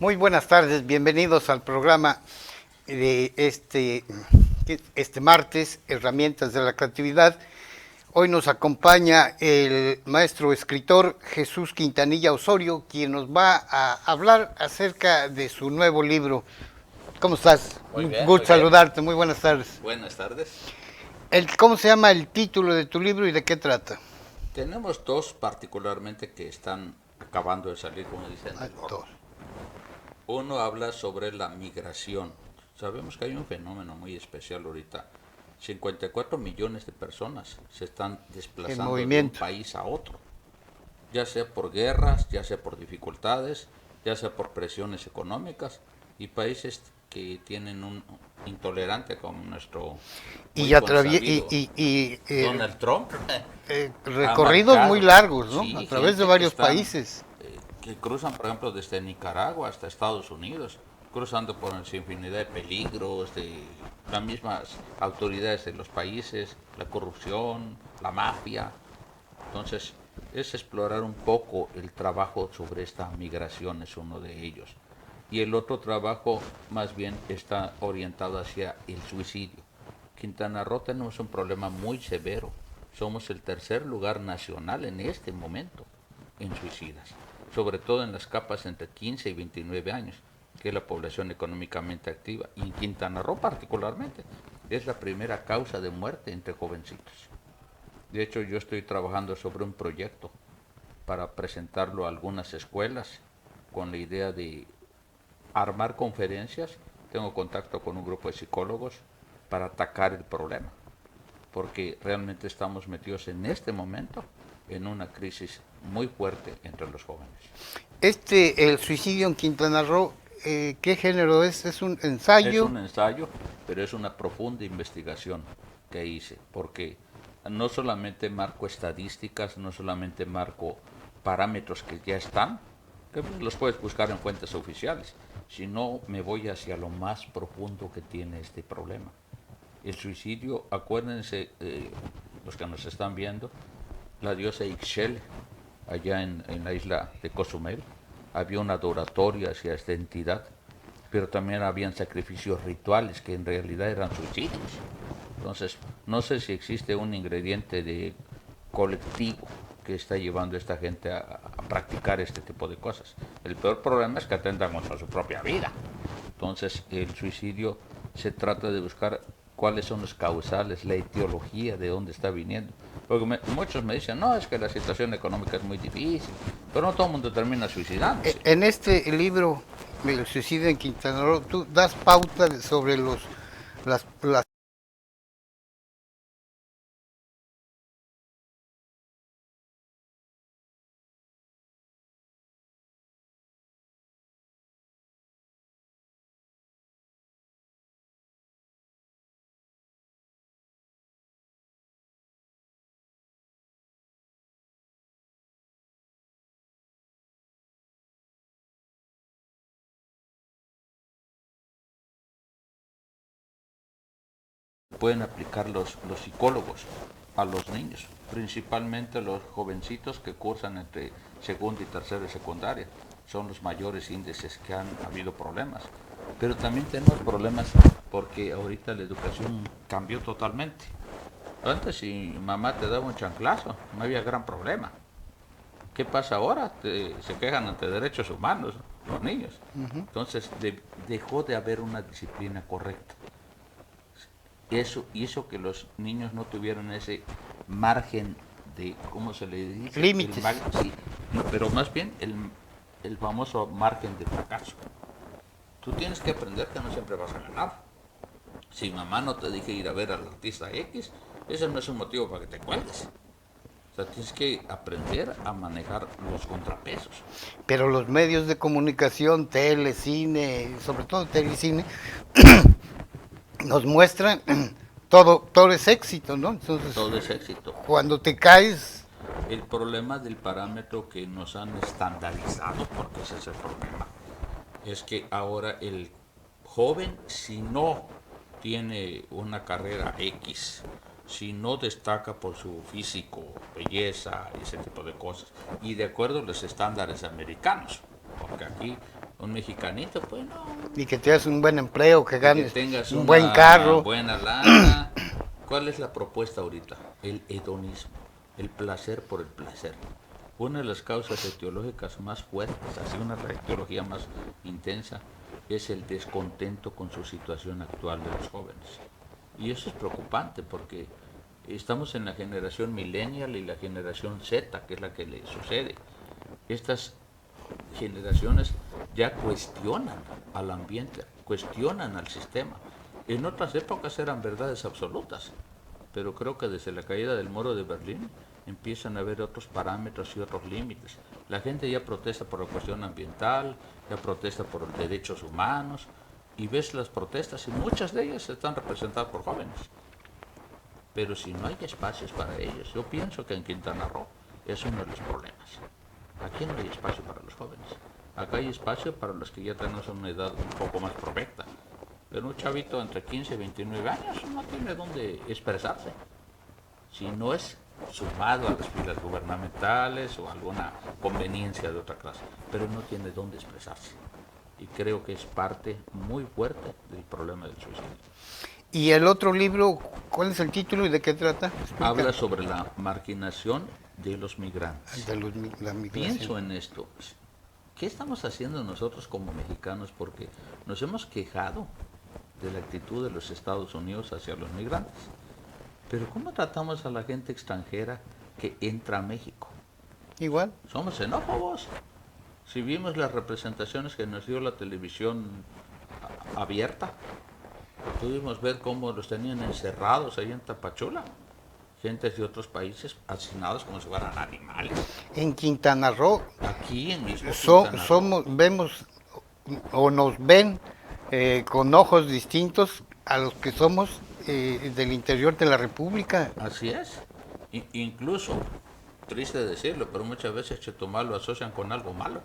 Muy buenas tardes, bienvenidos al programa de este martes, Herramientas de la Creatividad. Hoy nos acompaña el maestro escritor Jesús Quintanilla Osorio, quien nos va a hablar acerca de su nuevo libro. ¿Cómo estás? Muy Un bien, muy gusto bien. saludarte, muy buenas tardes. Buenas tardes. ¿Cómo se llama el título de tu libro y de qué trata? Tenemos dos particularmente que están acabando de salir, como dicen, del Dos. horno. Uno habla sobre la migración. Sabemos que hay un fenómeno muy especial ahorita. 54 millones de personas se están El desplazando de un movimiento. país a otro, ya sea por guerras, ya sea por dificultades, ya sea por presiones económicas, y países que tienen un intolerante como nuestro Y, muy consabido Donald Trump. Ha recorridos muy marcado, largos, ¿no? A sí, través de gente que varios están, países. que cruzan, por ejemplo, desde Nicaragua hasta Estados Unidos, cruzando por una infinidad de peligros, de las mismas autoridades de los países, la corrupción, la mafia. Entonces, es explorar un poco el trabajo sobre esta migración, es uno de ellos. Y el otro trabajo más bien está orientado hacia el suicidio. Quintana Roo tenemos un problema muy severo. Somos el tercer lugar nacional en este momento en suicidas, sobre todo en las capas entre 15 y 29 años, que es la población económicamente activa, y en Quintana Roo particularmente, es la primera causa de muerte entre jovencitos. De hecho, yo estoy trabajando sobre un proyecto para presentarlo a algunas escuelas con la idea de armar conferencias. Tengo contacto con un grupo de psicólogos para atacar el problema, porque realmente estamos metidos en este momento en una crisis muy fuerte entre los jóvenes. El suicidio en Quintana Roo, ¿qué género es? ¿Es un Es ensayo? un ensayo, pero es una profunda investigación que hice, porque no solamente marco estadísticas, no solamente marco parámetros que ya están, que los puedes buscar en fuentes oficiales, sino me voy hacia lo más profundo que tiene este problema. El suicidio, acuérdense, los que nos están viendo, la diosa Ixchel, allá en la isla de Cozumel, había una adoratoria hacia esta entidad, pero también habían sacrificios rituales que en realidad eran suicidios. Entonces, no sé si existe un ingrediente de colectivo que está llevando a esta gente a practicar este tipo de cosas. El peor problema es que atentan contra su propia vida. Entonces, el suicidio se trata de buscar cuáles son los causales, la etiología de dónde está viniendo. Porque muchos me dicen, no, es que la situación económica es muy difícil, pero no todo el mundo termina suicidándose. En este libro, El suicidio en Quintana Roo, tú das pauta sobre las Pueden aplicar los psicólogos a los niños, principalmente los jovencitos que cursan entre segunda y tercera y secundaria. Son los mayores índices que han habido problemas. Pero también tenemos problemas porque ahorita la educación cambió totalmente. Antes si mamá te daba un chanclazo, no había gran problema. ¿Qué pasa ahora? Se quejan ante derechos humanos los niños. Entonces dejó de haber una disciplina correcta. Eso hizo que los niños no tuvieran ese margen de, ¿cómo se le dice? límites. Sí, no, pero más bien el famoso margen de fracaso. Tú tienes que aprender que no siempre vas a ganar. Si mamá no te dije ir a ver al artista X, ese no es un motivo para que te cuelgues. O sea, tienes que aprender a manejar los contrapesos. Pero los medios de comunicación, tele, cine, sobre todo tele y cine, nos muestran todo es éxito, ¿no? Entonces, Todo es éxito. cuando te caes, El problema del parámetro que nos han estandarizado, porque ese es el problema, es que ahora el joven, si no tiene una carrera X, si no destaca por su físico, belleza, ese tipo de cosas, y de acuerdo a los estándares americanos, porque aquí Un mexicanito, pues no. Y que tengas un buen empleo, que Que ganes tengas un una buen carro. buena lana. ¿Cuál es la propuesta ahorita? El hedonismo, el placer por el placer. Una de las causas etiológicas más fuertes, así una etiología más intensa, es el descontento con su situación actual de los jóvenes. Y eso es preocupante porque estamos en la generación millennial y la generación Z, que es la que le sucede. Estas generaciones ya cuestionan al ambiente, cuestionan al sistema. En otras épocas eran verdades absolutas, pero creo que desde la caída del muro de Berlín empiezan a haber otros parámetros y otros límites. La gente ya protesta por la cuestión ambiental, ya protesta por los derechos humanos, y ves las protestas y muchas de ellas están representadas por jóvenes. Pero si no hay espacios para ellos, yo pienso que en Quintana Roo es uno de los problemas. Aquí no hay espacio para los jóvenes. Acá hay espacio para los que ya tenemos una edad un poco más provecta. Pero un chavito entre 15 y 29 años no tiene dónde expresarse. Si no es sumado a las filas gubernamentales o alguna conveniencia de otra clase, pero no tiene dónde expresarse. Y creo que es parte muy fuerte del problema del suicidio. Y el otro libro, ¿cuál es el título y de qué trata? Explica. Habla sobre la marginación de los migrantes. De la migración. Pienso en esto. ¿Qué estamos haciendo nosotros como mexicanos? Porque nos hemos quejado de la actitud de los Estados Unidos hacia los migrantes. Pero ¿cómo tratamos a la gente extranjera que entra a México? Igual. Somos xenófobos. Si vimos las representaciones que nos dio la televisión abierta, pudimos ver cómo los tenían encerrados ahí en Tapachula. Gentes de otros países asesinados como si fueran animales. En Quintana Roo Aquí en mismo Quintana Roo. vemos o nos ven con ojos distintos a los que somos del interior de la República. Así es. Incluso, triste decirlo, pero muchas veces Chetumal lo asocian con algo malo.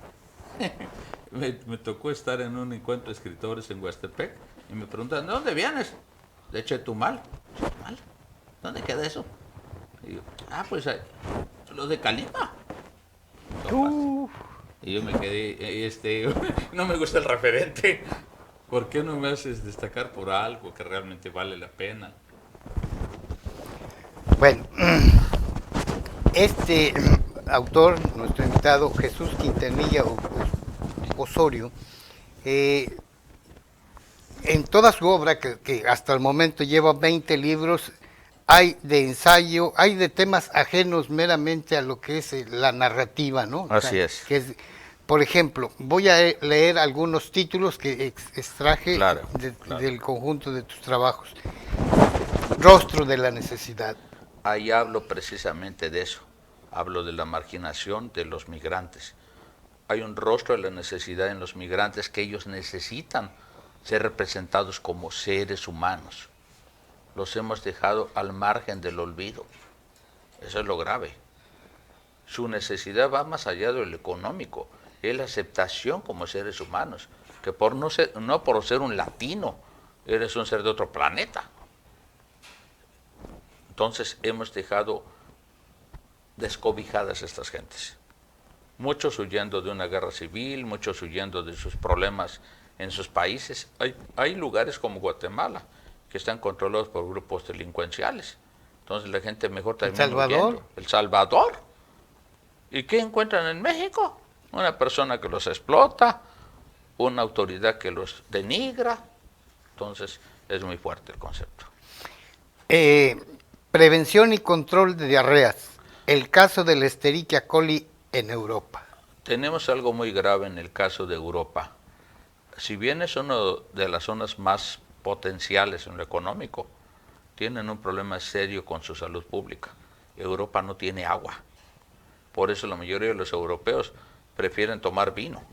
Me tocó estar en un encuentro de escritores en Huastepec y me preguntan, ¿de dónde vienes? De Chetumal. ¿Chetumal? ¿Dónde queda eso? Y yo, pues los de Calima. Y yo me quedé, no me gusta el referente. ¿Por qué no me haces destacar por algo que realmente vale la pena? Bueno, este autor, nuestro invitado, Jesús Quintanilla Osorio, en toda su obra, que hasta el momento lleva 20 libros, hay de ensayo, hay de temas ajenos meramente a lo que es la narrativa, ¿no? Así es. Que es, por ejemplo, voy a leer algunos títulos que extraje del conjunto de tus trabajos. Rostro de la necesidad. Ahí hablo precisamente de eso. Hablo de la marginación de los migrantes. Hay un rostro de la necesidad en los migrantes que ellos necesitan ser representados como seres humanos. Los hemos dejado al margen del olvido. Eso es lo grave. Su necesidad va más allá de lo económico. Es la aceptación como seres humanos. Que no por ser un latino, eres un ser de otro planeta. Entonces hemos dejado descobijadas a estas gentes. Muchos huyendo de una guerra civil, muchos huyendo de sus problemas en sus países. Hay lugares como Guatemala que están controlados por grupos delincuenciales. Entonces la gente mejor termina huyendo. El Salvador. ¿Y qué encuentran en México? Una persona que los explota, una autoridad que los denigra. Entonces es muy fuerte el concepto. Prevención y control de diarreas. El caso de la Escherichia coli en Europa. Tenemos algo muy grave en el caso de Europa. Si bien es una de las zonas más potenciales en lo económico, tienen un problema serio con su salud pública. Europa no tiene agua. Por eso la mayoría de los europeos prefieren tomar vino.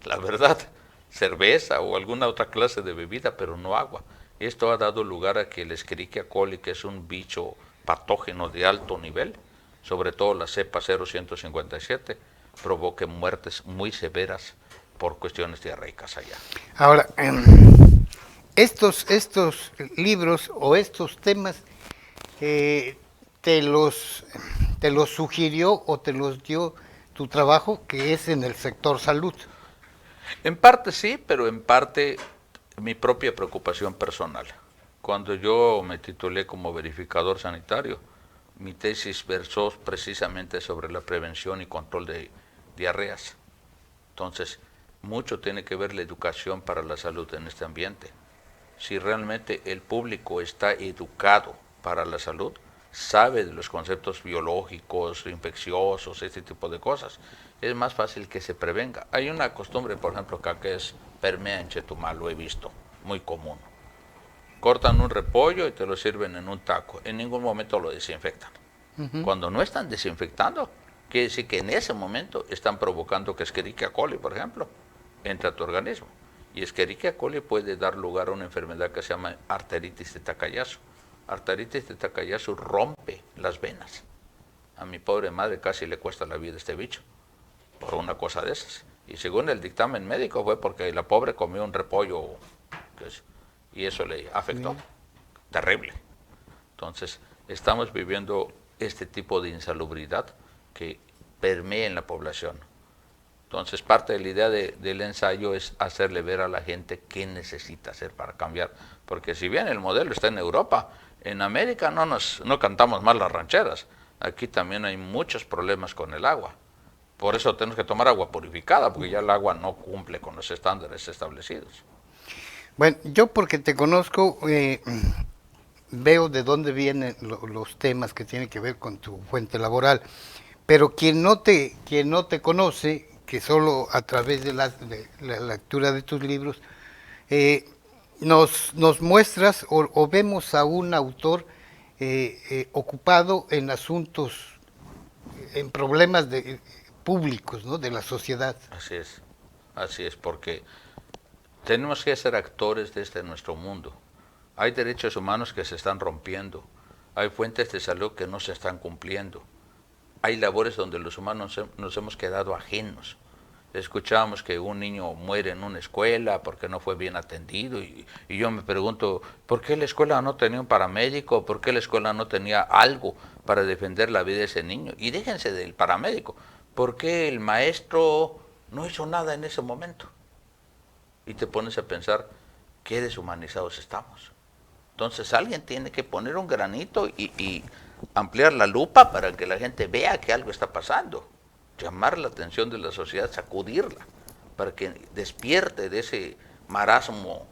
La verdad, cerveza o alguna otra clase de bebida, pero no agua. Esto ha dado lugar a que el Escherichia coli, que es un bicho patógeno de alto nivel, sobre todo la cepa 0157, provoque muertes muy severas por cuestiones diarreicas allá. Ahora, estos libros o estos temas te los sugirió o te los dio tu trabajo, que es en el sector salud. En parte sí, pero en parte mi propia preocupación personal. Cuando yo me titulé como verificador sanitario, mi tesis versó precisamente sobre la prevención y control de diarreas. Entonces, mucho tiene que ver la educación para la salud en este ambiente. Si realmente el público está educado para la salud, sabe de los conceptos biológicos, infecciosos, este tipo de cosas, es más fácil que se prevenga. Hay una costumbre, por ejemplo, acá que es permea en Chetumal, lo he visto, muy común. Cortan un repollo y te lo sirven en un taco. En ningún momento lo desinfectan. Cuando no están desinfectando, quiere decir que en ese momento están provocando que Escherichia coli, por ejemplo, entre a tu organismo. Y Escherichia coli puede dar lugar a una enfermedad que se llama arteritis de Takayasu. Arteritis de Takayasu rompe las venas. A mi pobre madre casi le cuesta la vida este bicho, por una cosa de esas. Y según el dictamen médico fue porque la pobre comió un repollo y eso le afectó. Terrible. Entonces, estamos viviendo este tipo de insalubridad que permea en la población. Entonces, parte de la idea del ensayo es hacerle ver a la gente qué necesita hacer para cambiar. Porque si bien el modelo está en Europa, en América no cantamos mal las rancheras. Aquí también hay muchos problemas con el agua. Por eso tenemos que tomar agua purificada, porque ya el agua no cumple con los estándares establecidos. Bueno, yo porque te conozco, veo de dónde vienen los temas que tienen que ver con tu fuente laboral, pero quien no te conoce, que solo a través de la lectura de tus libros, nos muestras o vemos a un autor ocupado en asuntos, en problemas públicos, ¿no?, de la sociedad. Así es, porque tenemos que ser actores de nuestro mundo. Hay derechos humanos que se están rompiendo, hay fuentes de salud que no se están cumpliendo, hay labores donde los humanos nos hemos quedado ajenos. Escuchamos que un niño muere en una escuela porque no fue bien atendido y yo me pregunto, ¿por qué la escuela no tenía un paramédico? ¿Por qué la escuela no tenía algo para defender la vida de ese niño? Y déjense del paramédico, ¿por qué el maestro no hizo nada en ese momento? Y te pones a pensar, qué deshumanizados estamos. Entonces alguien tiene que poner un granito y ampliar la lupa para que la gente vea que algo está pasando. Llamar la atención de la sociedad, sacudirla, para que despierte de ese marasmo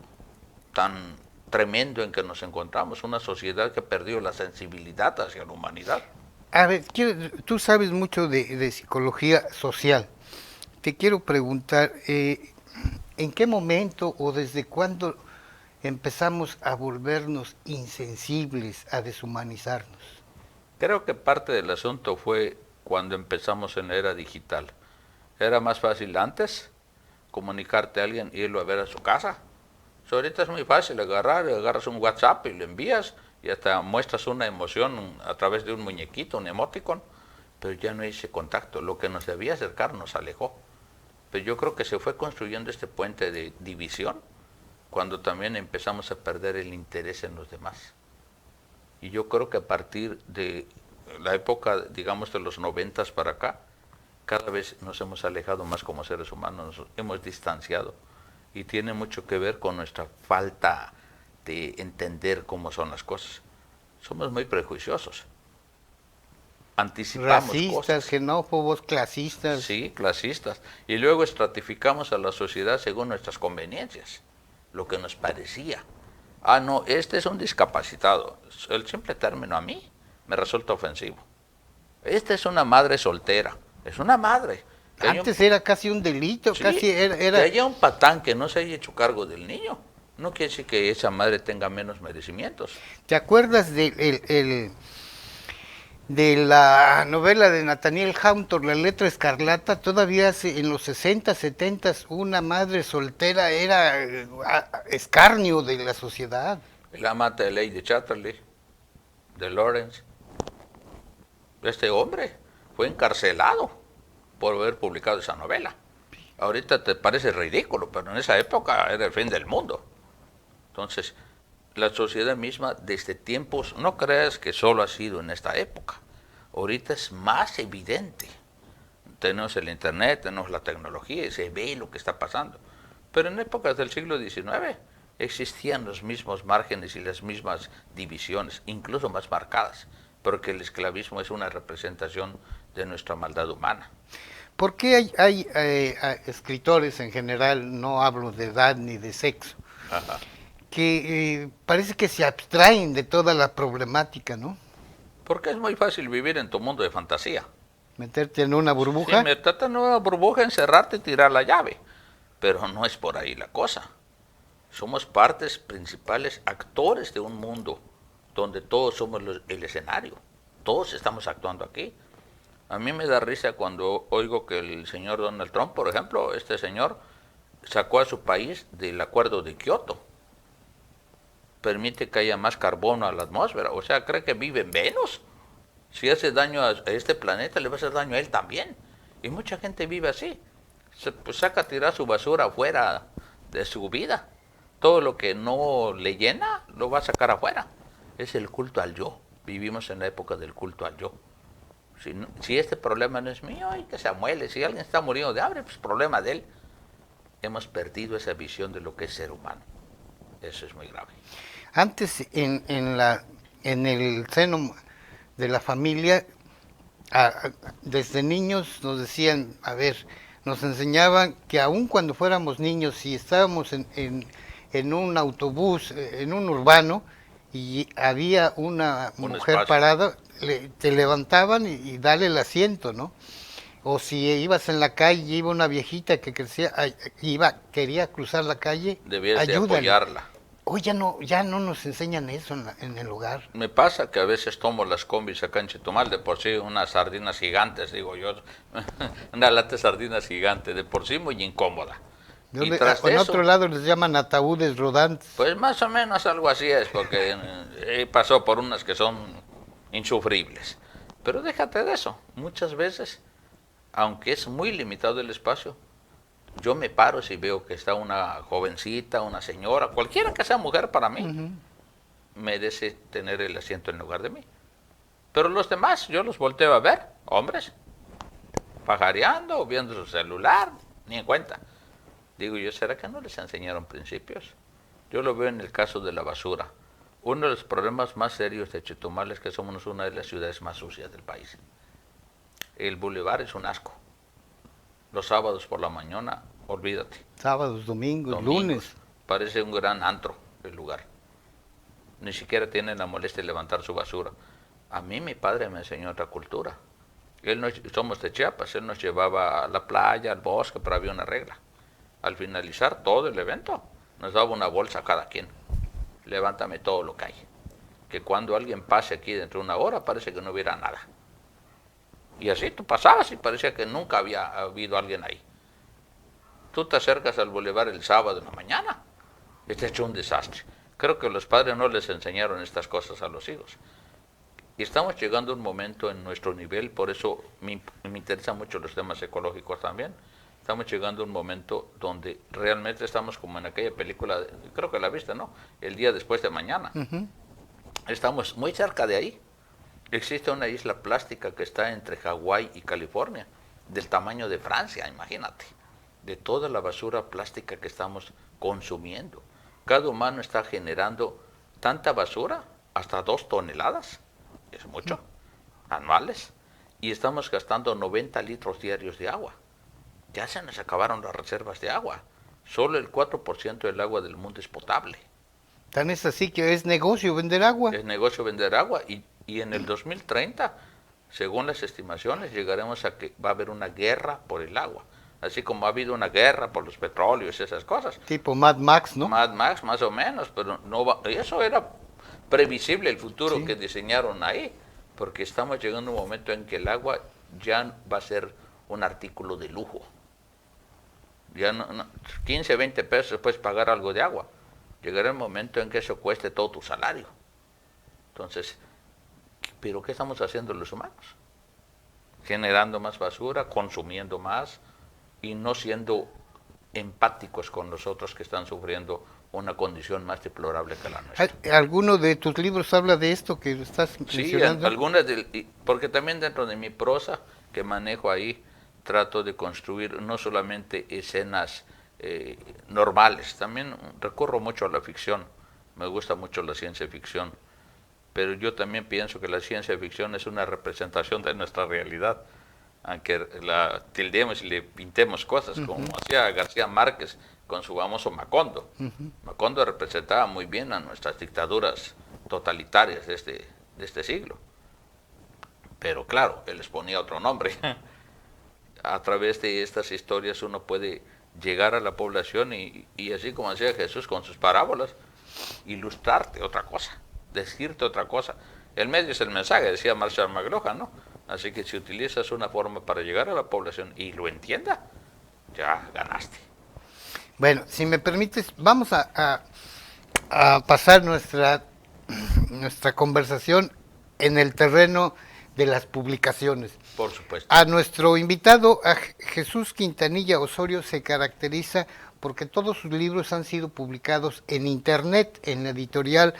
tan tremendo en que nos encontramos, una sociedad que perdió la sensibilidad hacia la humanidad. A ver, tú sabes mucho de psicología social. Te quiero preguntar, ¿en qué momento o desde cuándo empezamos a volvernos insensibles, a deshumanizarnos? Creo que parte del asunto fue cuando empezamos en la era digital. Era más fácil antes comunicarte a alguien, irlo a ver a su casa. Ahorita es muy fácil agarras un WhatsApp y lo envías y hasta muestras una emoción a través de un muñequito, un emoticon, pero ya no hay ese contacto. Lo que nos debía acercar nos alejó. Pero yo creo que se fue construyendo este puente de división cuando también empezamos a perder el interés en los demás. Y yo creo que a partir de la época, digamos, de los 90 para acá, cada vez nos hemos alejado más como seres humanos, nos hemos distanciado. Y tiene mucho que ver con nuestra falta de entender cómo son las cosas. Somos muy prejuiciosos. Anticipamos racistas, cosas. xenófobos, clasistas. Sí, clasistas. Y luego estratificamos a la sociedad según nuestras conveniencias, lo que nos parecía. Ah, no, este es un discapacitado. El simple término a mí me resulta ofensivo. Esta es una madre soltera. Es una madre. Antes era casi un delito, sí, casi era... Que haya un patán que no se haya hecho cargo del niño. No quiere decir que esa madre tenga menos merecimientos. ¿Te acuerdas de la novela de Nathaniel Hawthorne, La letra escarlata? Todavía en los 60, 70, una madre soltera era escarnio de la sociedad. El amante de Lady Chatterley, de Lawrence. Este hombre fue encarcelado por haber publicado esa novela. Ahorita te parece ridículo, pero en esa época era el fin del mundo. Entonces, la sociedad misma desde tiempos, no creas que solo ha sido en esta época, ahorita es más evidente. Tenemos el internet, tenemos la tecnología y se ve lo que está pasando. Pero en épocas del siglo XIX existían los mismos márgenes y las mismas divisiones, incluso más marcadas, porque el esclavismo es una representación de nuestra maldad humana. ¿Por qué hay escritores en general, no hablo de edad ni de sexo, Ajá. que parece que se abstraen de toda la problemática, ¿no? Porque es muy fácil vivir en tu mundo de fantasía. Meterte en una Si burbuja. me tratan de una burbuja, encerrarte y tirar la llave. Pero no es por ahí la cosa. Somos partes principales, actores de un mundo donde todos somos el escenario. Todos estamos actuando aquí. A mí me da risa cuando oigo que el señor Donald Trump, por ejemplo, este señor sacó a su país del acuerdo de Kioto. Permite que haya más carbono a la atmósfera. O sea, cree que vive en Venus. Si hace daño a este planeta, le va a hacer daño a él también. Y mucha gente vive así. Pues saca a tirar su basura afuera de su vida. Todo lo que no le llena, lo va a sacar afuera. Es el culto al yo. Vivimos en la época del culto al yo. Si este problema no es mío, hay que se amuele. Si alguien está muriendo de hambre, pues problema de él. Hemos perdido esa visión de lo que es ser humano. Eso es muy grave. Antes en el seno de la familia, desde niños nos decían, a ver, nos enseñaban que aun cuando fuéramos niños, si estábamos en un autobús, en un urbano, y había una Un mujer espacio. parada, te levantaban y dale el asiento, ¿no? O si ibas en la calle y iba una viejita que quería cruzar la calle, Debías de ayúdale. apoyarla. Hoy ya no nos enseñan eso en el hogar. Me pasa que a veces tomo las combis acá en Chetumal, de por sí unas sardinas gigantes, digo yo, una lata de sardinas gigante, de por sí muy incómoda. Y tras En eso, otro lado les llaman ataúdes rodantes. pues más o menos algo así es, porque pasó por unas que son insufribles. Pero déjate de eso, muchas veces, aunque es muy limitado el espacio, yo me paro si veo que está una jovencita, una señora, cualquiera que sea mujer para mí, merece tener el asiento en lugar de mí. Pero los demás, yo los volteo a ver, hombres, pajareando, viendo su celular, ni en cuenta. Digo yo, ¿será que no les enseñaron principios? Yo lo veo en el caso de la basura. Uno de los problemas más serios de Chetumal es que somos una de las ciudades más sucias del país. El bulevar es un asco. Los sábados por la mañana, olvídate. Sábados, domingos, Domingos, lunes. parece un gran antro el lugar. Ni siquiera tienen la molestia de levantar su basura. A mí mi padre me enseñó otra cultura. Somos de Chiapas, él nos llevaba a la playa, al bosque, pero había una regla. Al finalizar todo el evento, nos daba una bolsa a cada quien. Levántame todo lo que hay. Que cuando alguien pase aquí dentro de una hora, parece que no hubiera nada. Y así tú pasabas y parecía que nunca había habido alguien ahí. Tú te acercas al bulevar el sábado en la mañana, y te ha hecho un desastre. Creo que los padres no les enseñaron estas cosas a los hijos. Y estamos llegando a un momento en nuestro nivel, por eso me interesan mucho los temas ecológicos también. Estamos llegando a un momento donde realmente estamos como en aquella película, creo que la viste, ¿no? El día después de mañana. Estamos muy cerca de ahí. Existe una isla plástica que está entre Hawái y California, del tamaño de Francia, imagínate, de toda la basura plástica que estamos consumiendo. Cada humano está generando tanta basura, hasta 2 toneladas, es mucho, anuales, y estamos gastando 90 litros diarios de agua. Ya se nos acabaron las reservas de agua. Solo el 4% del agua del mundo es potable. Tan es así que es negocio vender agua. Es negocio vender agua y en el 2030, según las estimaciones, llegaremos a que va a haber una guerra por el agua. Así como ha habido una guerra por los petróleos y esas cosas. Tipo Mad Max, ¿no? Mad Max, más o menos, pero no va, eso era previsible el futuro Sí. que diseñaron ahí, porque estamos llegando a un momento en que el agua ya va a ser un artículo de lujo. Ya 15, 20 pesos puedes pagar algo de agua. Llegará el momento en que eso cueste todo tu salario. Entonces, ¿pero qué estamos haciendo los humanos? Generando más basura, consumiendo más y no siendo empáticos con los otros que están sufriendo una condición más deplorable que la nuestra. ¿Alguno de tus libros habla de esto que estás Sí, mencionando? algunas porque también dentro de mi prosa que manejo ahí trato de construir no solamente escenas normales. También recurro mucho a la ficción, me gusta mucho la ciencia ficción, pero yo también pienso que la ciencia ficción es una representación de nuestra realidad, aunque la tildemos y le pintemos cosas, como hacía García Márquez con su famoso Macondo. Macondo representaba muy bien a nuestras dictaduras totalitarias de este siglo. Pero claro, él les ponía otro nombre. A través de estas historias uno puede llegar a la población y así como hacía Jesús con sus parábolas, ilustrarte otra cosa, decirte otra cosa. El medio es el mensaje, decía Marshall McLuhan, ¿no? Así que si utilizas una forma para llegar a la población y lo entienda, ya ganaste. Bueno, si me permites, vamos a pasar nuestra conversación en el terreno de las publicaciones. Por supuesto. A nuestro invitado, a Jesús Quintanilla Osorio, se caracteriza porque todos sus libros han sido publicados en Internet, en la editorial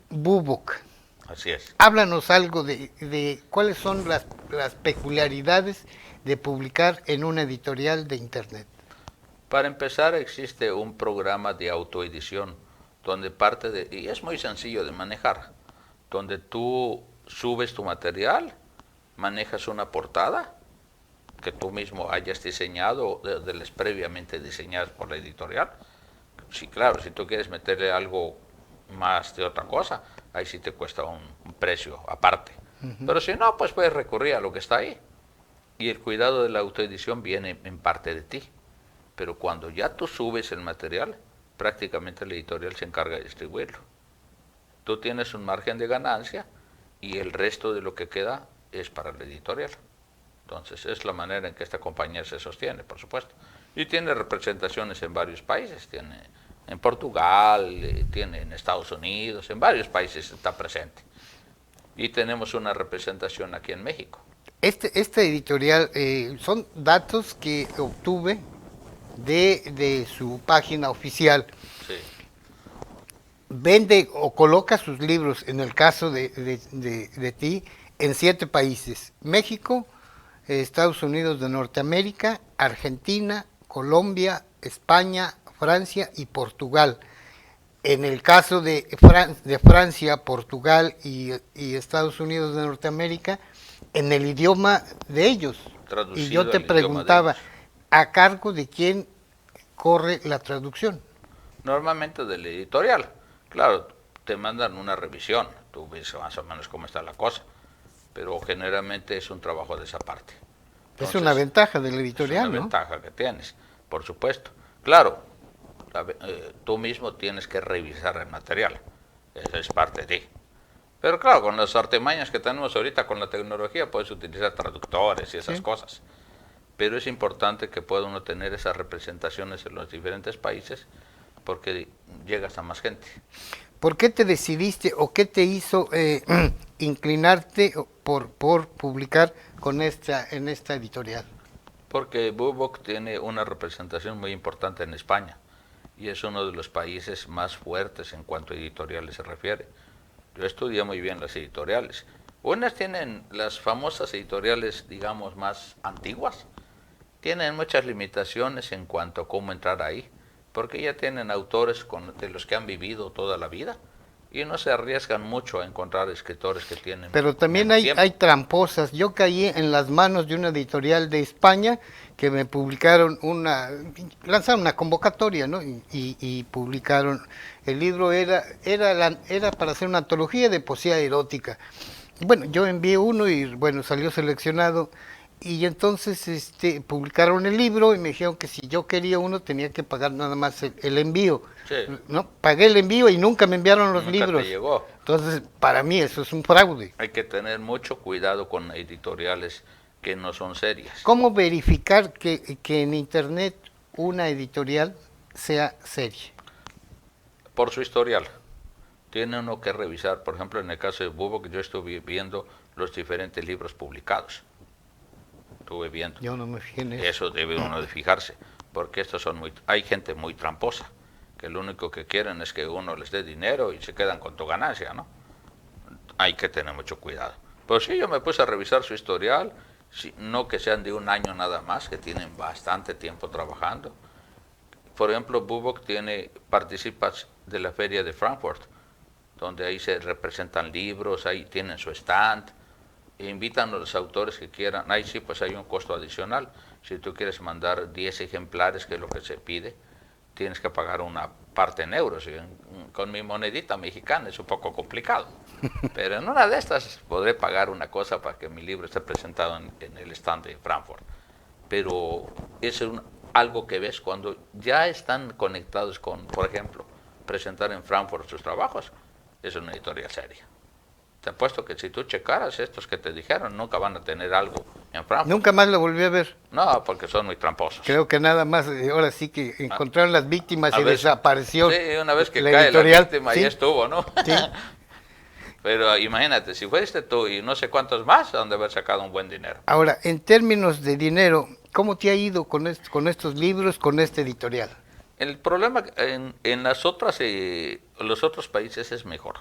Bubok. Así es. Háblanos algo de cuáles son las peculiaridades de publicar en una editorial de Internet. Para empezar, existe un programa de autoedición donde y es muy sencillo de manejar, donde tú subes tu material, manejas una portada que tú mismo hayas diseñado, de las previamente diseñadas por la editorial. Sí, claro, si tú quieres meterle algo más de otra cosa, ahí sí te cuesta un precio aparte. Pero si no, pues puedes recurrir a lo que está ahí. Y el cuidado de la autoedición viene en parte de ti. Pero cuando ya tú subes el material, prácticamente la editorial se encarga de distribuirlo. Tú tienes un margen de ganancia y el resto de lo que queda es para la editorial. Entonces es la manera en que esta compañía se sostiene, por supuesto. Y tiene representaciones en varios países, tiene en Portugal, tiene en Estados Unidos, en varios países está presente. Y tenemos una representación aquí en México. Esta editorial son datos que obtuve de su página oficial. Sí. Vende o coloca sus libros, en el caso de ti, en 7 países: México, Estados Unidos de Norteamérica, Argentina, Colombia, España, Francia y Portugal. En el caso de Francia, Portugal y Estados Unidos de Norteamérica, en el idioma de ellos. Traducido. Y yo te preguntaba, ¿a cargo de quién corre la traducción? Normalmente del editorial. Claro, te mandan una revisión, tú ves más o menos cómo está la cosa, pero generalmente es un trabajo de esa parte. Entonces, es una ventaja del editorial, ¿no? Es una ¿no? ventaja que tienes, por supuesto. Claro, tú mismo tienes que revisar el material, eso es parte de. Pero claro, con las artimañas que tenemos ahorita con la tecnología, puedes utilizar traductores y esas cosas. Pero es importante que pueda uno tener esas representaciones en los diferentes países, porque llegas a más gente. ¿Por qué te decidiste o qué te hizo inclinarte por publicar en esta editorial? Porque Bubok tiene una representación muy importante en España y es uno de los países más fuertes en cuanto a editoriales se refiere. Yo estudié muy bien las editoriales. Unas tienen las famosas editoriales, digamos, más antiguas. Tienen muchas limitaciones en cuanto a cómo entrar ahí, porque ya tienen autores de los que han vivido toda la vida y no se arriesgan mucho a encontrar escritores que tienen. Pero también hay tramposas. Yo caí en las manos de una editorial de España que me publicaron lanzaron una convocatoria, ¿no? Y publicaron el libro. Era para hacer una antología de poesía erótica. Bueno, yo envié uno y bueno, salió seleccionado. Y entonces publicaron el libro y me dijeron que si yo quería uno tenía que pagar nada más el envío. Sí. ¿No? Pagué el envío y nunca me enviaron los Nunca libros. te llegó. Entonces, para mí eso es un fraude. Hay que tener mucho cuidado con editoriales que no son serias. ¿Cómo verificar que en Internet una editorial sea seria? Por su historial. Tiene uno que revisar, por ejemplo, en el caso de Bubok, yo estuve viendo los diferentes libros publicados. Estuve viendo. Yo no me fijé en eso. Eso debe uno de fijarse, porque hay gente muy tramposa, que lo único que quieren es que uno les dé dinero y se quedan con tu ganancia, ¿no? Hay que tener mucho cuidado. Pero sí, yo me puse a revisar su historial, no que sean de un año nada más, que tienen bastante tiempo trabajando, por ejemplo, Bubok participa de la feria de Frankfurt, donde ahí se representan libros, ahí tienen su stand, e invitan a los autores que quieran. Ahí sí, pues hay un costo adicional. Si tú quieres mandar 10 ejemplares, que es lo que se pide, tienes que pagar una parte en euros. Con mi monedita mexicana es un poco complicado. Pero en una de estas podré pagar una cosa para que mi libro esté presentado en el stand de Frankfurt. Pero es algo que ves cuando ya están conectados con, por ejemplo, presentar en Frankfurt sus trabajos. Es una editorial seria. Te apuesto que si tú checaras estos que te dijeron, nunca van a tener algo en Frankfurt. Nunca más lo volví a ver. No, porque son muy tramposos. Creo que nada más, ahora sí que encontraron las víctimas y desapareció. Sí, una vez que la cae editorial, la víctima, ¿sí? ya estuvo, ¿no? Sí. Pero imagínate, si fuiste tú y no sé cuántos más, han de haber sacado un buen dinero. Ahora, en términos de dinero, ¿cómo te ha ido con estos libros, con este editorial? El problema en los otros países es mejor.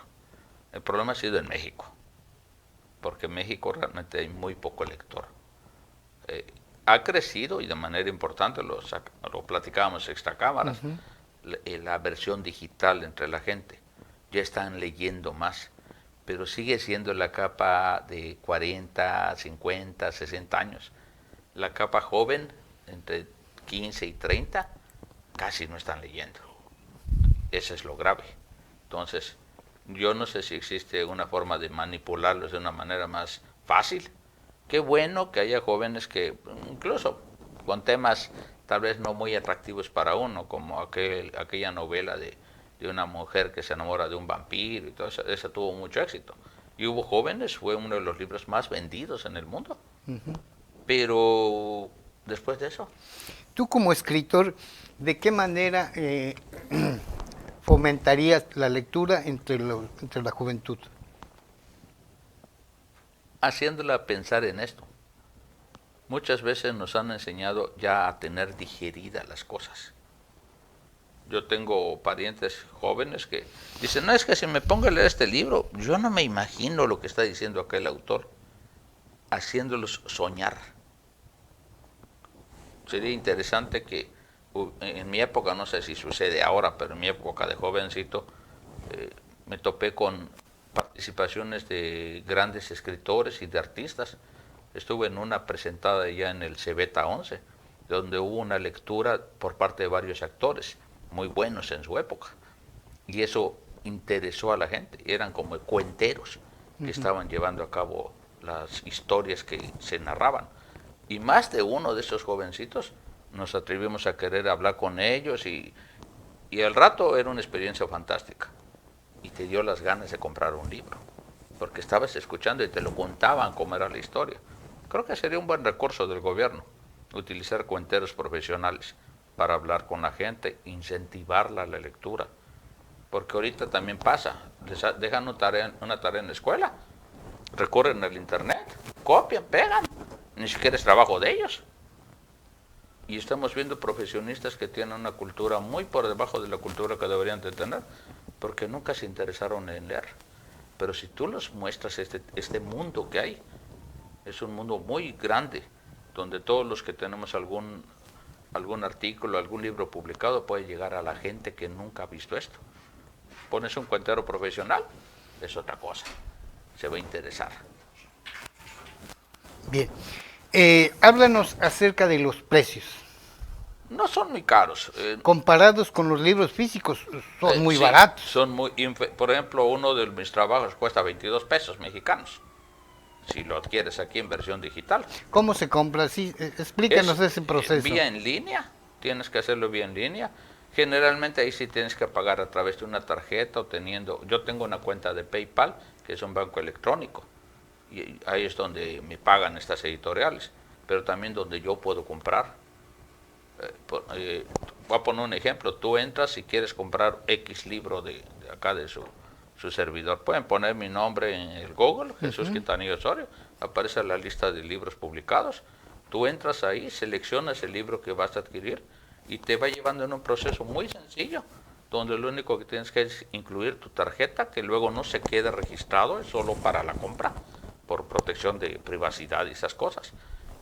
El problema ha sido en México, porque en México realmente hay muy poco lector. Ha crecido y de manera importante, lo platicábamos extra cámaras, la versión digital entre la gente. Ya están leyendo más, pero sigue siendo la capa de 40, 50, 60 años. La capa joven, entre 15 y 30, casi no están leyendo. Eso es lo grave. Entonces, yo no sé si existe una forma de manipularlos de una manera más fácil. Qué bueno que haya jóvenes que, incluso con temas tal vez no muy atractivos para uno, como aquella novela de una mujer que se enamora de un vampiro y todo eso, esa tuvo mucho éxito. Y hubo jóvenes, fue uno de los libros más vendidos en el mundo. Pero después de eso. Tú como escritor, ¿de qué manera fomentarías la lectura entre la juventud? Haciéndola pensar en esto. Muchas veces nos han enseñado ya a tener digeridas las cosas. Yo tengo parientes jóvenes que dicen, no, es que si me pongo a leer este libro, yo no me imagino lo que está diciendo aquel autor, haciéndolos soñar. Sería interesante que en mi época, no sé si sucede ahora, pero en mi época de jovencito, me topé con participaciones de grandes escritores y de artistas. Estuve en una presentada ya en el Cebeta 11, donde hubo una lectura por parte de varios actores, muy buenos en su época. Y eso interesó a la gente. Eran como cuenteros que estaban llevando a cabo las historias que se narraban. Y más de uno de esos jovencitos nos atrevimos a querer hablar con ellos y al rato era una experiencia fantástica. Y te dio las ganas de comprar un libro, porque estabas escuchando y te lo contaban cómo era la historia. Creo que sería un buen recurso del gobierno, utilizar cuenteros profesionales para hablar con la gente, incentivarla a la lectura. Porque ahorita también pasa, dejan una tarea en la escuela, recurren al internet, copian, pegan, ni siquiera es trabajo de ellos. Y estamos viendo profesionistas que tienen una cultura muy por debajo de la cultura que deberían de tener, porque nunca se interesaron en leer. Pero si tú les muestras este mundo que hay, es un mundo muy grande, donde todos los que tenemos algún artículo, algún libro publicado, puede llegar a la gente que nunca ha visto esto. Pones un cuentero profesional, es otra cosa, se va a interesar. Bien, háblanos acerca de los precios. No son muy caros. Comparados con los libros físicos, son muy sí, baratos. Por ejemplo, uno de mis trabajos cuesta 22 pesos mexicanos, si lo adquieres aquí en versión digital. ¿Cómo se compra? Sí, explícanos ese proceso. Vía en línea, tienes que hacerlo vía en línea. Generalmente ahí sí tienes que pagar a través de una tarjeta o yo tengo una cuenta de PayPal, que es un banco electrónico, y ahí es donde me pagan estas editoriales, pero también donde yo puedo comprar. Voy a poner un ejemplo, tú entras y quieres comprar X libro de acá de su servidor, pueden poner mi nombre en el Google, Jesús Quintanilla Osorio, aparece la lista de libros publicados, tú entras ahí, seleccionas el libro que vas a adquirir y te va llevando en un proceso muy sencillo, donde lo único que tienes que es incluir tu tarjeta, que luego no se quede registrado, es solo para la compra, por protección de privacidad y esas cosas,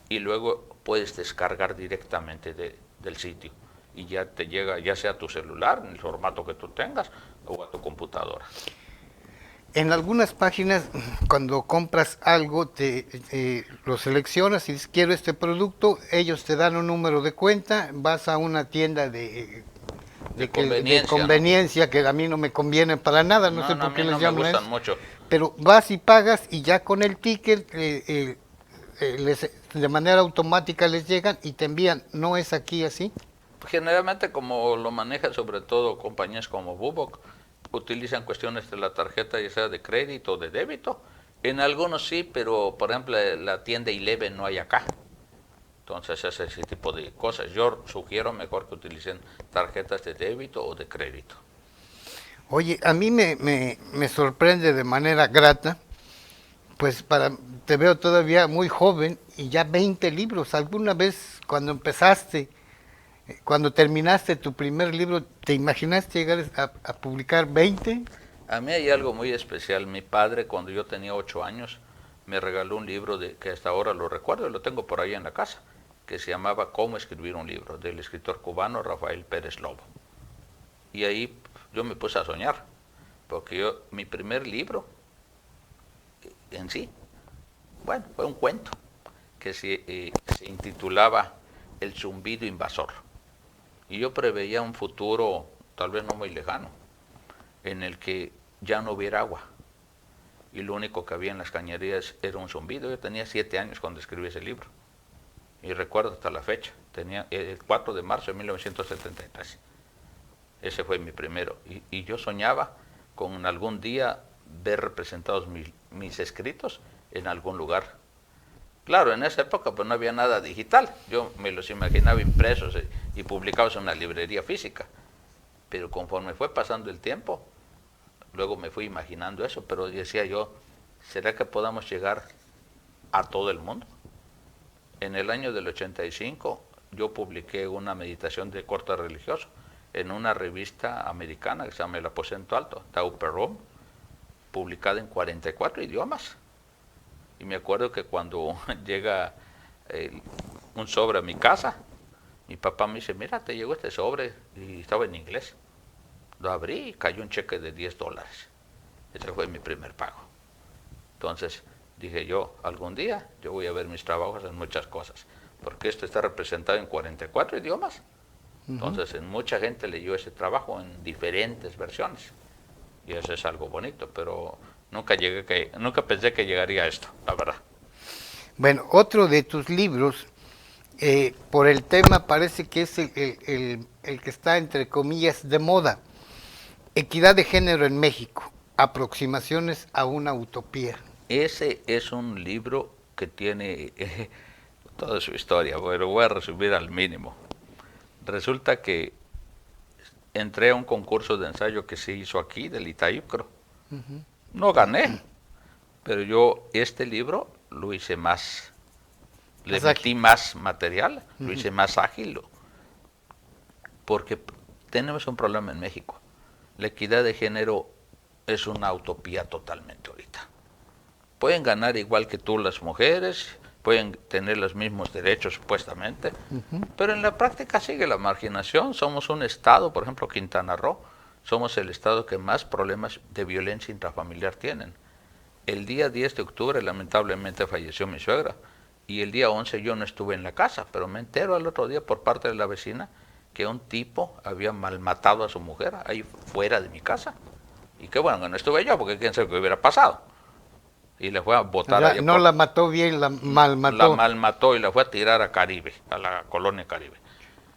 y luego puedes descargar directamente del sitio. y ya te llega ya sea a tu celular, en el formato que tú tengas, o a tu computadora. En algunas páginas, cuando compras algo, lo seleccionas y dices, quiero este producto, ellos te dan un número de cuenta, vas a una tienda de Conveniencia, conveniencia, que a mí no me conviene para nada, no sé no, a por qué mí les no me llaman a gustan eso. mucho. Pero vas y pagas y ya con el ticket de manera automática les llegan y te envían, no es aquí así. Generalmente, como lo manejan sobre todo compañías como Bubok, utilizan cuestiones de la tarjeta, ya sea de crédito o de débito. En algunos sí, pero por ejemplo la tienda Eleven no hay acá. Entonces es ese tipo de cosas. Yo sugiero mejor que utilicen tarjetas de débito o de crédito. Oye, a mí me sorprende de manera grata, pues te veo todavía muy joven y ya 20 libros. ¿Alguna vez cuando empezaste, cuando terminaste tu primer libro, te imaginaste llegar a publicar 20? A mí hay algo muy especial. Mi padre, cuando yo tenía 8 años, me regaló un libro que hasta ahora lo recuerdo y lo tengo por ahí en la casa, que se llamaba Cómo escribir un libro, del escritor cubano Rafael Pérez Lobo. Y ahí yo me puse a soñar, porque mi primer libro en sí, bueno, fue un cuento que se intitulaba El zumbido invasor. Y yo preveía un futuro, tal vez no muy lejano, en el que ya no hubiera agua. Y lo único que había en las cañerías era un zumbido. Yo tenía 7 años cuando escribí ese libro. Y recuerdo hasta la fecha. Tenía el 4 de marzo de 1973. Ese fue mi primero. Y yo soñaba con algún día ver representados mis escritos en algún lugar. Claro, en esa época pues no había nada digital. Yo me los imaginaba impresos y publicados en una librería física. Pero conforme fue pasando el tiempo, luego me fui imaginando eso, pero decía yo, ¿será que podamos llegar a todo el mundo? En el año del 85 yo publiqué una meditación de corte religioso en una revista americana que se llama El Aposento Alto, Tao Perrom, publicada en 44 idiomas. Y me acuerdo que cuando llega un sobre a mi casa, mi papá me dice, mira, te llegó este sobre, y estaba en inglés. Lo abrí y cayó un cheque de $10. Ese fue mi primer pago. Entonces dije yo, algún día yo voy a ver mis trabajos en muchas cosas, porque esto está representado en 44 idiomas. Entonces mucha gente leyó ese trabajo en diferentes versiones. Y eso es algo bonito, pero nunca pensé que llegaría a esto, la verdad. Bueno, otro de tus libros, por el tema parece que es el que está entre comillas de moda. Equidad de género en México, aproximaciones a una utopía. Ese es un libro que tiene toda su historia, pero voy a resumir al mínimo. Resulta que entré a un concurso de ensayo que se hizo aquí, del Itaiucro. No gané, pero yo este libro lo hice más, le metí más material, lo hice más ágil, porque tenemos un problema en México. La equidad de género es una utopía totalmente ahorita. Pueden ganar igual que tú las mujeres, pueden tener los mismos derechos supuestamente, pero en la práctica sigue la marginación. Somos un estado, por ejemplo Quintana Roo, somos el estado que más problemas de violencia intrafamiliar tienen. El día 10 de octubre lamentablemente falleció mi suegra y el día 11 yo no estuve en la casa, pero me entero al otro día por parte de la vecina que un tipo había malmatado a su mujer ahí fuera de mi casa. Y qué bueno que no estuve yo, porque quién sabe qué hubiera pasado. Y le fue a botar allá. No la mató bien, la malmató. La malmató y la fue a tirar a Caribe, a la colonia Caribe.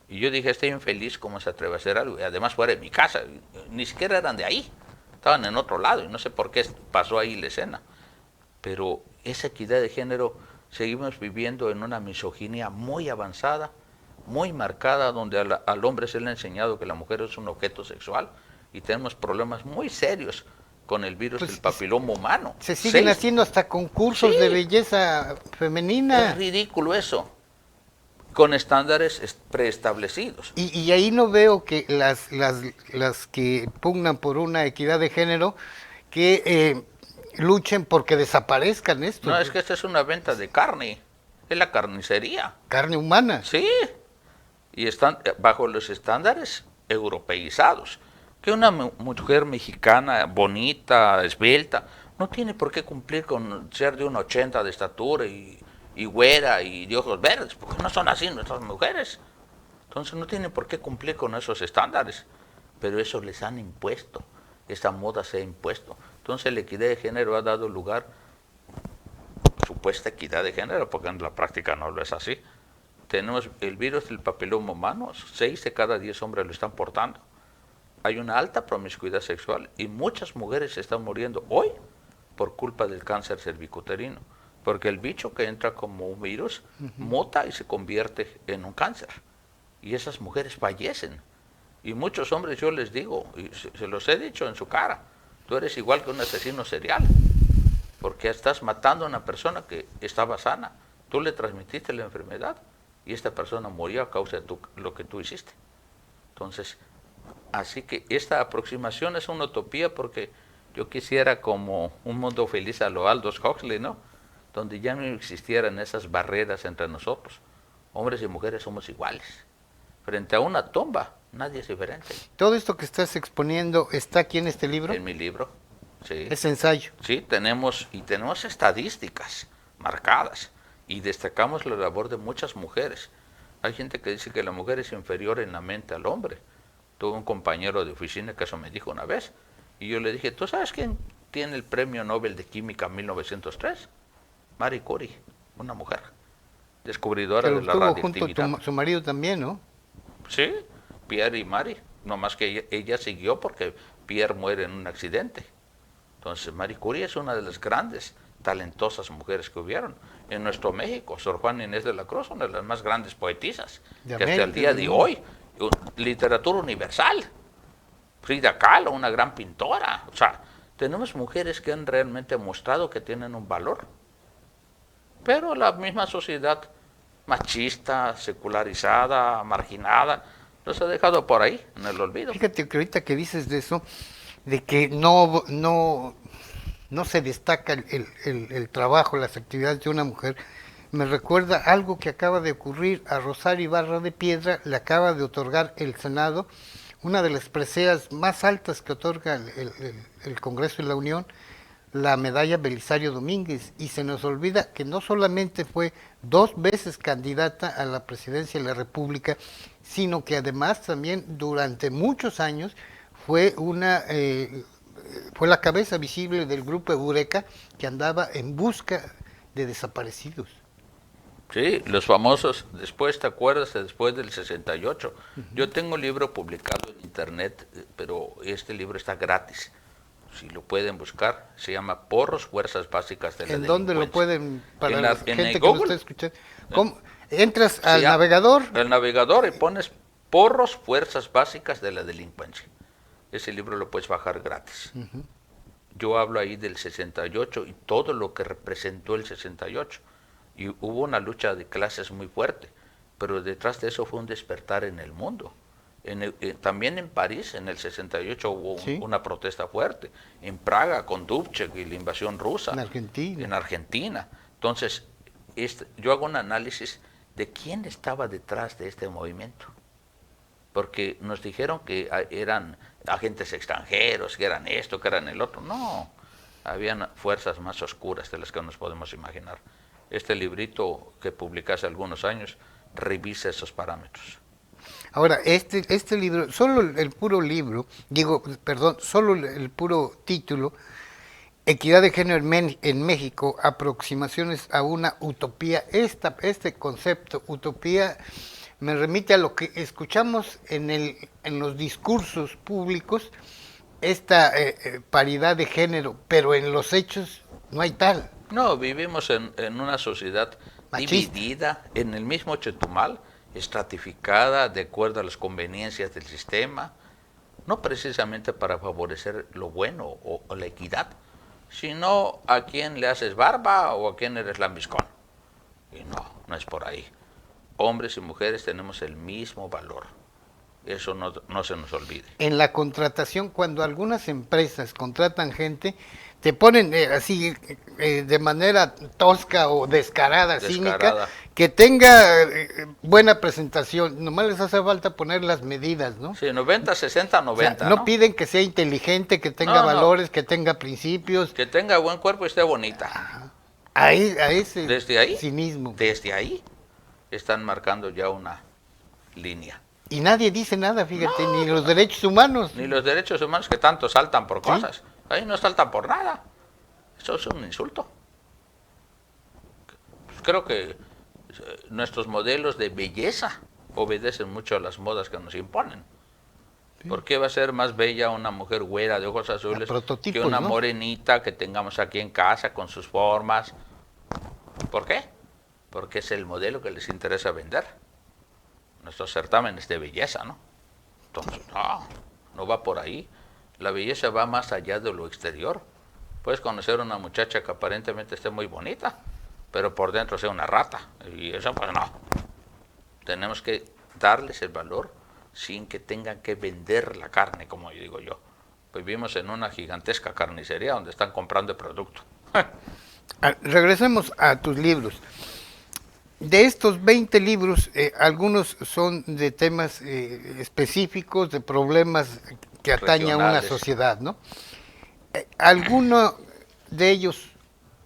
Y yo dije, este infeliz, ¿cómo se atreve a hacer algo? Y además fuera de mi casa, ni siquiera eran de ahí, estaban en otro lado y no sé por qué pasó ahí la escena. Pero esa equidad de género, seguimos viviendo en una misoginia muy avanzada, muy marcada, donde al hombre se le ha enseñado que la mujer es un objeto sexual y tenemos problemas muy serios con el virus del papiloma humano. Se siguen haciendo hasta concursos de belleza femenina. Es ridículo eso, con estándares preestablecidos. Y ahí no veo que las que pugnan por una equidad de género, que luchen porque desaparezcan esto. No, es que esta es una venta de carne, es la carnicería. Carne humana. Sí, y están bajo los estándares europeizados. Que una mujer mexicana bonita, esbelta, no tiene por qué cumplir con ser de 1,80 de estatura y güera y de ojos verdes, porque no son así nuestras mujeres. Entonces no tienen por qué cumplir con esos estándares, pero eso les han impuesto, esta moda se ha impuesto. Entonces la equidad de género ha dado lugar, supuesta equidad de género, porque en la práctica no lo es así. Tenemos el virus del papiloma humano, 6 de cada 10 hombres lo están portando. Hay una alta promiscuidad sexual y muchas mujeres se están muriendo hoy por culpa del cáncer cervicuterino, porque el bicho que entra como un virus muta y se convierte en un cáncer. Y esas mujeres fallecen. Y muchos hombres, yo les digo, y se los he dicho en su cara, tú eres igual que un asesino serial, porque estás matando a una persona que estaba sana. Tú le transmitiste la enfermedad y esta persona murió a causa de lo que tú hiciste. Entonces, así que esta aproximación es una utopía, porque yo quisiera como un mundo feliz a lo Aldous Huxley, ¿no? Donde ya no existieran esas barreras entre nosotros. Hombres y mujeres somos iguales. Frente a una tumba, nadie es diferente. Todo esto que estás exponiendo está aquí en este libro. En mi libro, sí. Es ensayo. Sí, tenemos estadísticas marcadas y destacamos la labor de muchas mujeres. Hay gente que dice que la mujer es inferior en la mente al hombre. Tuve un compañero de oficina que eso me dijo una vez, y yo le dije, ¿tú sabes quién tiene el premio Nobel de Química 1903? Marie Curie, una mujer, descubridora de la radioactividad. Junto su marido también, ¿no? Sí, Pierre y Marie, no más que ella siguió porque Pierre muere en un accidente. Entonces Marie Curie es una de las grandes, talentosas mujeres que hubieron. En nuestro México, Sor Juana Inés de la Cruz, una de las más grandes poetisas, que hasta el día de hoy, literatura universal. Frida Kahlo, una gran pintora. O sea, tenemos mujeres que han realmente mostrado que tienen un valor. Pero la misma sociedad machista, secularizada, marginada, los ha dejado por ahí, en el olvido. Fíjate que ahorita que dices de eso, de que no se destaca el trabajo, las actividades de una mujer, me recuerda algo que acaba de ocurrir a Rosario Ibarra de Piedra. Le acaba de otorgar el Senado una de las preseas más altas que otorga el Congreso de la Unión, la medalla Belisario Domínguez, y se nos olvida que no solamente fue 2 veces candidata a la presidencia de la República, sino que además también durante muchos años fue la cabeza visible del grupo Eureka, que andaba en busca de desaparecidos. Sí, los famosos, después, ¿te acuerdas? Después del 68. Yo tengo un libro publicado en internet, pero este libro está gratis. Si lo pueden buscar, se llama Porros, Fuerzas Básicas de la Delincuencia. ¿En dónde lo pueden, para la gente que Google, lo está escuchando? ¿Cómo? Entras al navegador. Al navegador y pones Porros, Fuerzas Básicas de la Delincuencia. Ese libro lo puedes bajar gratis. Yo hablo ahí del 68 y todo lo que representó el 68. Y hubo una lucha de clases muy fuerte, pero detrás de eso fue un despertar en el mundo. También en París, en el 68, hubo una protesta fuerte. En Praga, con Dubček y la invasión rusa. En Argentina. Entonces, yo hago un análisis de quién estaba detrás de este movimiento. Porque nos dijeron que eran agentes extranjeros, que eran esto, que eran el otro. No, habían fuerzas más oscuras de las que nos podemos imaginar. Este librito que publiqué hace algunos años revisa esos parámetros. Ahora, este libro, solo el puro libro, solo el puro título, Equidad de Género en México, aproximaciones a una utopía. Este concepto, utopía, me remite a lo que escuchamos en los discursos públicos, esta paridad de género, pero en los hechos no hay tal. No, vivimos en una sociedad machista, dividida, en el mismo Chetumal, estratificada de acuerdo a las conveniencias del sistema, no precisamente para favorecer lo bueno o la equidad, sino a quién le haces barba o a quién eres lambiscón. Y no es por ahí. Hombres y mujeres tenemos el mismo valor. Eso no se nos olvide. En la contratación, cuando algunas empresas contratan gente, te ponen así de manera tosca o descarada, cínica, Que tenga buena presentación, nomás les hace falta poner las medidas, ¿no? Sí, 90, 60, 90, O sea, no ¿no? piden que sea inteligente, que tenga No, no. valores, que tenga principios. Que tenga buen cuerpo y esté bonita. A ese Desde cinismo. ahí están marcando ya una línea. Y nadie dice nada, fíjate, ni los derechos humanos. Ni los derechos humanos que tanto saltan por Sí. cosas. Ahí no saltan por nada. Eso es un insulto. Pues creo que nuestros modelos de belleza obedecen mucho a las modas que nos imponen. ¿Por qué va a ser más bella una mujer güera de ojos azules que una ¿no? morenita que tengamos aquí en casa con sus formas? ¿Por qué? Porque es el modelo que les interesa vender. Nuestros certámenes de belleza, ¿no? Entonces, no va por ahí. La belleza va más allá de lo exterior. Puedes conocer a una muchacha que aparentemente esté muy bonita, pero por dentro sea una rata. Y eso, pues no. Tenemos que darles el valor sin que tengan que vender la carne, como yo digo yo. Vivimos en una gigantesca carnicería donde están comprando el producto. Regresemos a tus libros. De estos 20 libros, algunos son de temas específicos, de problemas que atañen a una sociedad, ¿no? ¿Alguno de ellos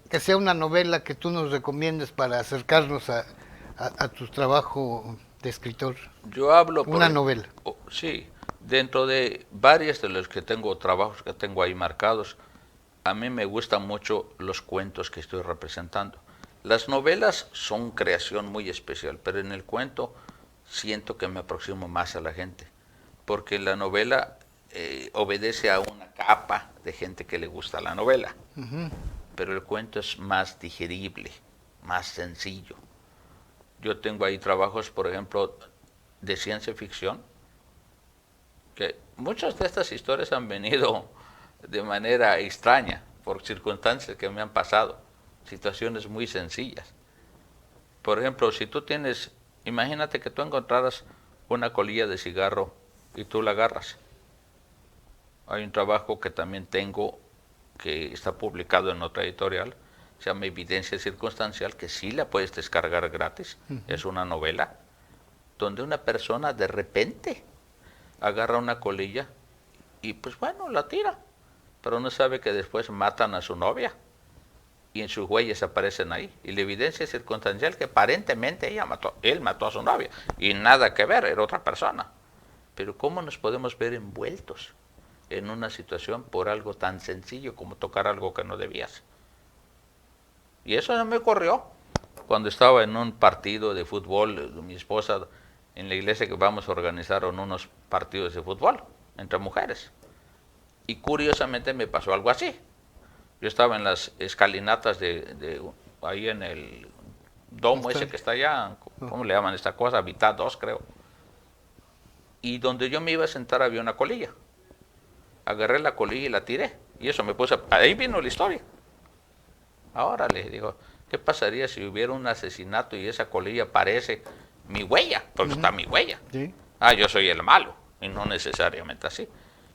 que sea una novela que tú nos recomiendes para acercarnos a tu trabajo de escritor? Yo hablo una novela. Sí, dentro de varias de los que tengo, trabajos que tengo ahí marcados, a mí me gustan mucho los cuentos que estoy representando. Las novelas son creación muy especial, pero en el cuento siento que me aproximo más a la gente, porque la novela obedece a una capa de gente que le gusta la novela, pero el cuento es más digerible, más sencillo. Yo tengo ahí trabajos, por ejemplo, de ciencia ficción, que muchas de estas historias han venido de manera extraña, por circunstancias que me han pasado, situaciones muy sencillas. Por ejemplo, si tú tienes, imagínate que tú encontraras una colilla de cigarro y tú la agarras. Hay un trabajo que también tengo, que está publicado en otra editorial, se llama Evidencia Circunstancial, que sí la puedes descargar gratis. Es una novela donde una persona de repente agarra una colilla y pues bueno, la tira, pero no sabe que después matan a su novia y en sus huellas aparecen ahí. Y la evidencia circunstancial que aparentemente él mató a su novia y nada que ver, era otra persona. Pero ¿cómo nos podemos ver envueltos en una situación por algo tan sencillo como tocar algo que no debías? Y eso no me ocurrió cuando estaba en un partido de fútbol. Mi esposa, en la iglesia que vamos a organizar unos partidos de fútbol entre mujeres. Y curiosamente me pasó algo así. Yo estaba en las escalinatas ahí en el domo ese que está allá, ¿cómo le llaman esta cosa? Habitat 2, creo. Y donde yo me iba a sentar había una colilla. Agarré la colilla y la tiré. Y eso me puse, ahí vino la historia. Ahora les digo, ¿qué pasaría si hubiera un asesinato y esa colilla aparece mi huella? Porque está mi huella. ¿Sí? Yo soy el malo, y no necesariamente así.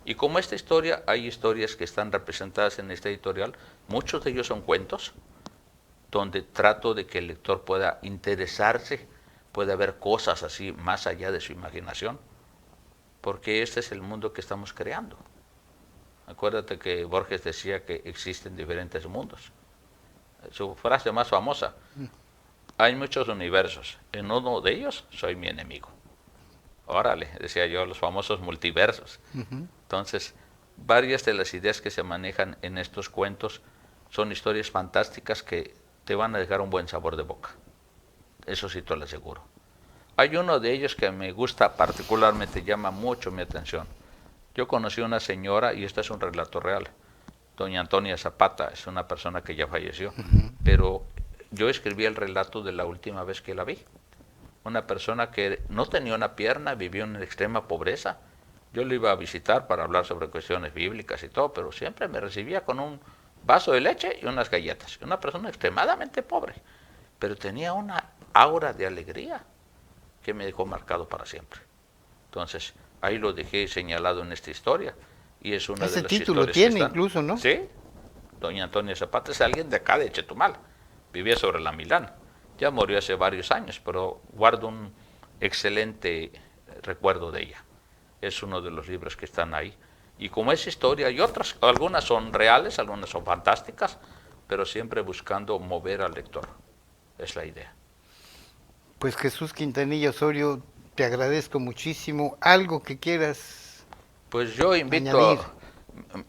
Y como esta historia, hay historias que están representadas en esta editorial, muchos de ellos son cuentos, donde trato de que el lector pueda interesarse, pueda ver cosas así más allá de su imaginación, porque este es el mundo que estamos creando. Acuérdate que Borges decía que existen diferentes mundos. Su frase más famosa, hay muchos universos, en uno de ellos soy mi enemigo. Órale, decía yo, los famosos multiversos. Entonces, varias de las ideas que se manejan en estos cuentos son historias fantásticas que te van a dejar un buen sabor de boca. Eso sí te lo aseguro. Hay uno de ellos que me gusta particularmente, llama mucho mi atención. Yo conocí a una señora, y esto es un relato real, doña Antonia Zapata, es una persona que ya falleció, pero yo escribí el relato de la última vez que la vi. Una persona que no tenía una pierna, vivió en extrema pobreza. Yo lo iba a visitar para hablar sobre cuestiones bíblicas y todo, pero siempre me recibía con un vaso de leche y unas galletas. Una persona extremadamente pobre, pero tenía una aura de alegría que me dejó marcado para siempre. Entonces, ahí lo dejé señalado en esta historia. Y es una de las título historias tiene que están, incluso, ¿no? Sí. Doña Antonia Zapata es alguien de acá, de Chetumal. Vivía sobre la Milán. Ya murió hace varios años, pero guardo un excelente recuerdo de ella. Es uno de los libros que están ahí. Y como es historia, y otras, algunas son reales, algunas son fantásticas, pero siempre buscando mover al lector. Es la idea. Pues Jesús Quintanilla Osorio, te agradezco muchísimo. Algo que quieras Pues yo añadir.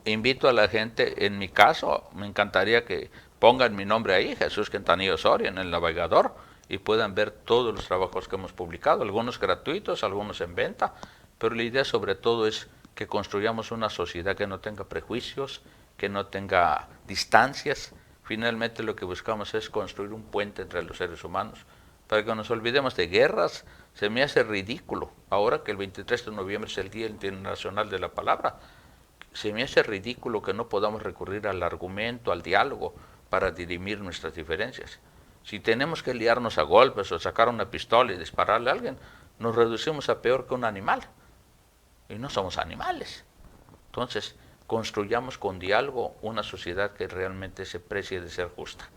invito a la gente, en mi caso, me encantaría que pongan mi nombre ahí, Jesús Quintanilla Osorio, en el navegador, y puedan ver todos los trabajos que hemos publicado, algunos gratuitos, algunos en venta, pero la idea sobre todo es que construyamos una sociedad que no tenga prejuicios, que no tenga distancias. Finalmente lo que buscamos es construir un puente entre los seres humanos, para que nos olvidemos de guerras. Se me hace ridículo, ahora que el 23 de noviembre es el Día Internacional de la Palabra, se me hace ridículo que no podamos recurrir al argumento, al diálogo, para dirimir nuestras diferencias. Si tenemos que liarnos a golpes o sacar una pistola y dispararle a alguien, nos reducimos a peor que un animal. Y no somos animales. Entonces, construyamos con diálogo una sociedad que realmente se precie de ser justa.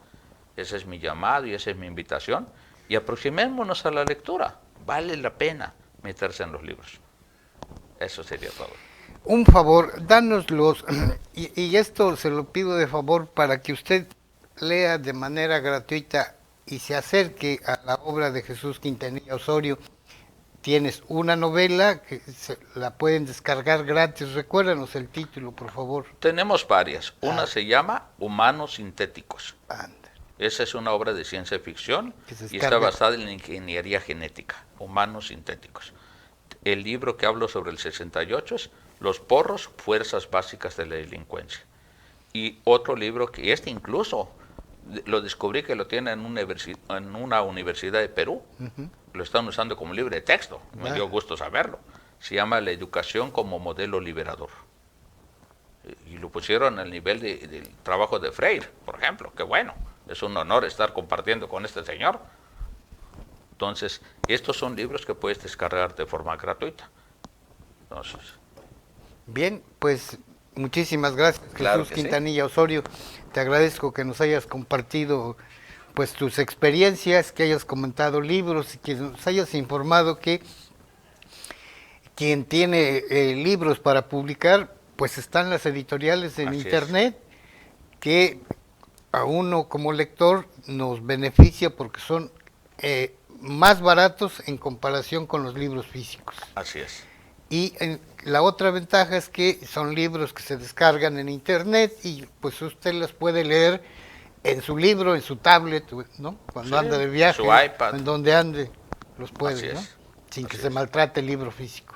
Ese es mi llamado y esa es mi invitación. Y aproximémonos a la lectura. Vale la pena meterse en los libros. Eso sería todo. Un favor, dánoslos, y esto se lo pido de favor para que usted lea de manera gratuita y se acerque a la obra de Jesús Quintanilla Osorio. Tienes una novela que la pueden descargar gratis. Recuérdanos el título, por favor. Tenemos varias. Una se llama Humanos Sintéticos. Anda, Esa es una obra de ciencia ficción que se y está descarga. basada en la ingeniería genética. Humanos Sintéticos. El libro que hablo sobre el 68 es Los porros, fuerzas básicas de la delincuencia. Y otro libro que incluso lo descubrí que lo tiene en una universidad de Perú. Lo están usando como libro de texto. Me dio gusto saberlo. Se llama La educación como modelo liberador. Y lo pusieron al nivel del trabajo de Freire, por ejemplo. Qué bueno. Es un honor estar compartiendo con este señor. Entonces, estos son libros que puedes descargar de forma gratuita. Entonces, Bien, pues muchísimas gracias, claro Jesús que sí. Quintanilla Osorio. Te agradezco que nos hayas compartido pues tus experiencias, que hayas comentado libros y que nos hayas informado que quien tiene libros para publicar, pues están las editoriales en Así internet, que a uno como lector nos beneficia porque son más baratos en comparación con los libros físicos. Así es. Y la otra ventaja es que son libros que se descargan en internet y pues usted los puede leer en su libro, en su tablet, ¿no? Cuando Sí, anda de viaje, su iPad. en donde ande, los puede, Así ¿no? es. Sin que Así se es. maltrate el libro físico.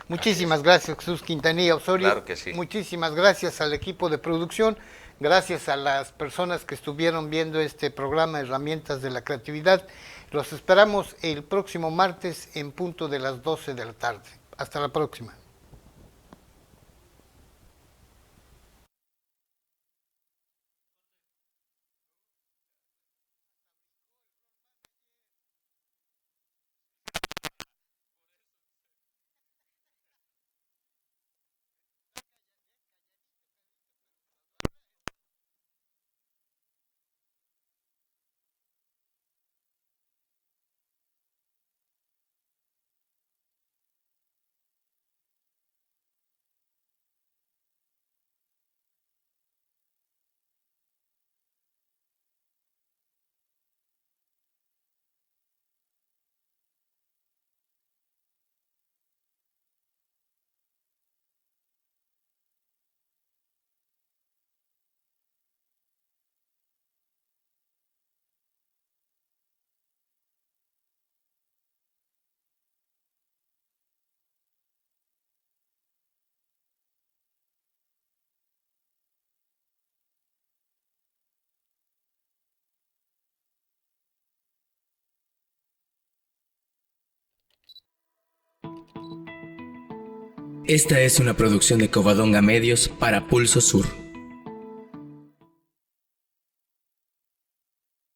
Muchísimas gracias, Jesús Quintanilla Osorio. Claro que sí. Muchísimas gracias al equipo de producción, gracias a las personas que estuvieron viendo este programa Herramientas de la Creatividad. Los esperamos el próximo martes en punto de las 12 de la tarde. Hasta la próxima. Esta es una producción de Covadonga Medios para Pulso Sur.